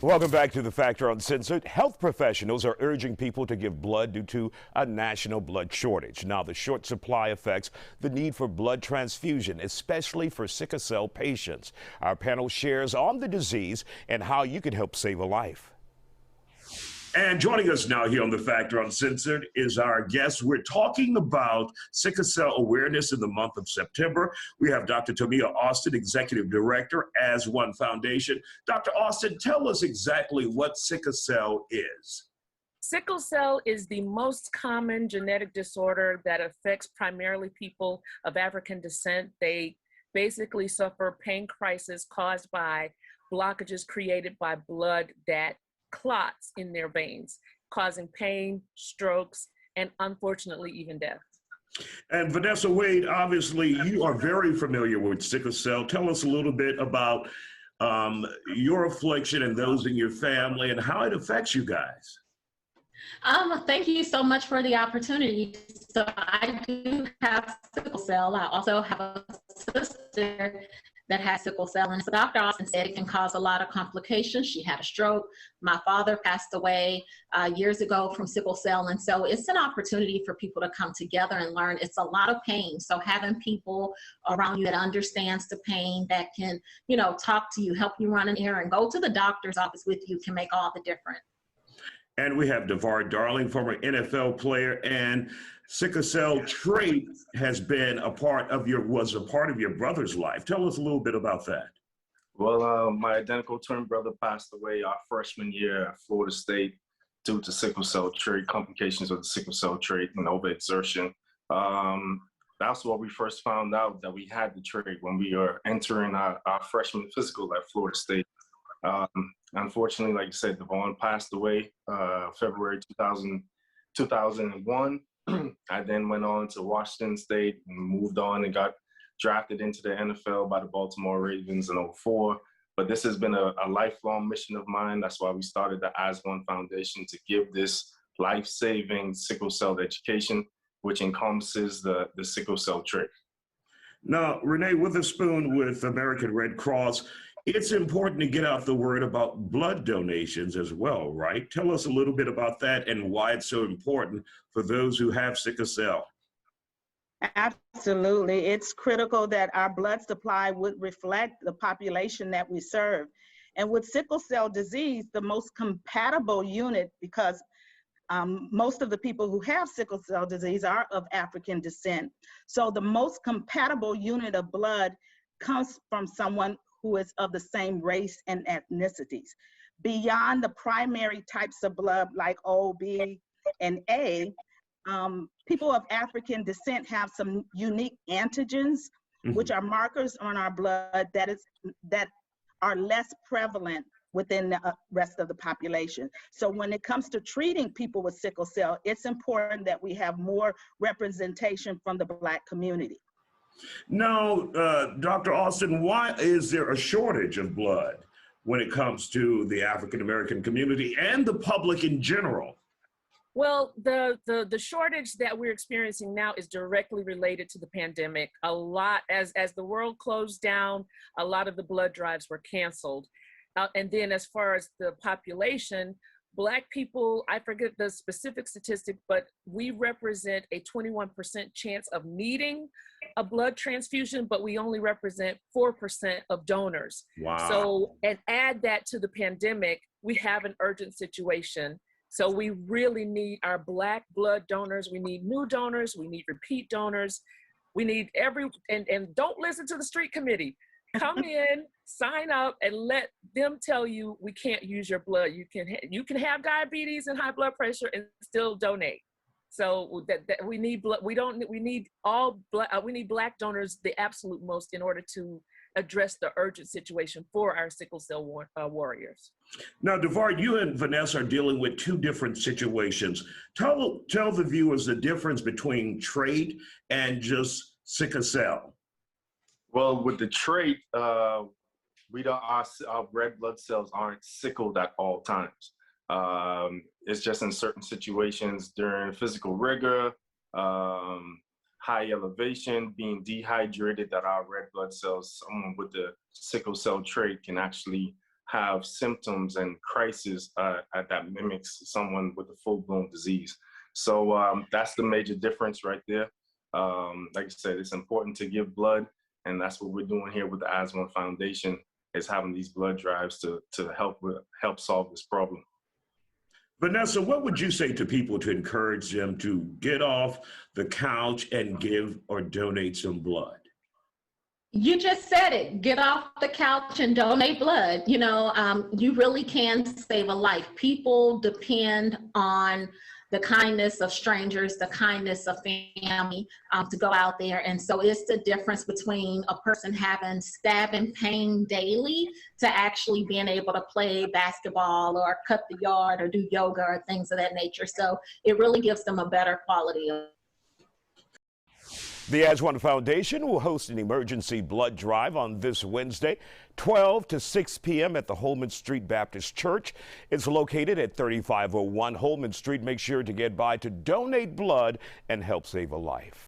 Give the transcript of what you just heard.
Welcome back to The Factor Uncensored. Health professionals are urging people to give blood due to a national blood shortage. Now, the short supply affects the need for blood transfusion, especially for sickle cell patients. Our panel shares on the disease and how you can help save a life. And joining us now here on The Factor Uncensored is our guest. We're talking about sickle cell awareness in the month of September. We have Dr. Tamia Austin, Executive Director, As One Foundation. Dr. Austin, tell us exactly what sickle cell is. Sickle cell is the most common genetic disorder that affects primarily people of African descent. They basically suffer pain crisis caused by blockages created by blood that clots in their veins, causing pain, strokes, and unfortunately even death. And Vanessa Wade, obviously you are very familiar with sickle cell. Tell us a little bit about your affliction and those in your family and how it affects you guys. Thank you so much for the opportunity. So I do have sickle cell. I also have a sister that has sickle cell, and so Dr. Austin said it can cause a lot of complications. She had a stroke. My father passed away years ago from sickle cell, and so it's an opportunity for people to come together and learn. It's a lot of pain, so having people around you that understands the pain, that can, you know, talk to you, help you run an errand, go to the doctor's office with you, can make all the difference. And we have DeVar Darling, former NFL player, and sickle cell trait has been was a part of your brother's life. Tell us a little bit about that. Well, my identical twin brother passed away our freshman year at Florida State due to sickle cell trait, complications of the sickle cell trait and overexertion. That's what we first found out that we had the trait when we were entering our freshman physical at Florida State. Unfortunately, like you said, Devon passed away February 2001. I then went on to Washington State and moved on and got drafted into the NFL by the Baltimore Ravens in '04. But this has been a lifelong mission of mine. That's why we started the As One Foundation, to give this life-saving sickle cell education, which encompasses the sickle cell trait. Now, Renee Witherspoon with American Red Cross, it's important to get out the word about blood donations as well, right? Tell us a little bit about that and why it's so important for those who have sickle cell. Absolutely. It's critical that our blood supply would reflect the population that we serve. And with sickle cell disease, the most compatible unit, because most of the people who have sickle cell disease are of African descent. So the most compatible unit of blood comes from someone who is of the same race and ethnicities. Beyond the primary types of blood like O, B, and A, people of African descent have some unique antigens, which are markers on our blood that are less prevalent within the rest of the population. So when it comes to treating people with sickle cell, it's important that we have more representation from the Black community. Now, Dr. Austin, why is there a shortage of blood when it comes to the African American community and the public in general? Well, the shortage that we're experiencing now is directly related to the pandemic. A lot, as the world closed down, a lot of the blood drives were canceled. And then as far as the population, Black people, I forget the specific statistic, but we represent a 21% chance of needing a blood transfusion, but we only represent 4% of donors. Wow. So, and add that to the pandemic, we have an urgent situation. So we really need our Black blood donors. We need new donors. We need repeat donors. We need and don't listen to the street committee. Come in, sign up, and let them tell you we can't use your blood. You can have diabetes and high blood pressure and still donate. So that we need blood. We need all blood. We need Black donors the absolute most in order to address the urgent situation for our sickle cell warriors. Now, DeVar, you and Vanessa are dealing with two different situations. Tell the viewers the difference between trait and just sickle cell. Well, with the trait, our red blood cells aren't sickled at all times. It's just in certain situations during physical rigor, high elevation, being dehydrated, that our red blood cells, someone with the sickle cell trait, can actually have symptoms and crisis that mimics someone with a full-blown disease. So that's the major difference right there. Like I said, it's important to give blood, and that's what we're doing here with the Asthma Foundation, is having these blood drives to help solve this problem. Vanessa, what would you say to people to encourage them to get off the couch and give or donate some blood? You just said it. Get off the couch and donate blood. You know, you really can save a life. People depend on the kindness of strangers, the kindness of family, to go out there. And so it's the difference between a person having stabbing pain daily to actually being able to play basketball or cut the yard or do yoga or things of that nature. So it really gives them a better quality of life. The Aswan Foundation will host an emergency blood drive on this Wednesday, 12 to 6 p.m. at the Holman Street Baptist Church. It's located at 3501 Holman Street. Make sure to get by to donate blood and help save a life.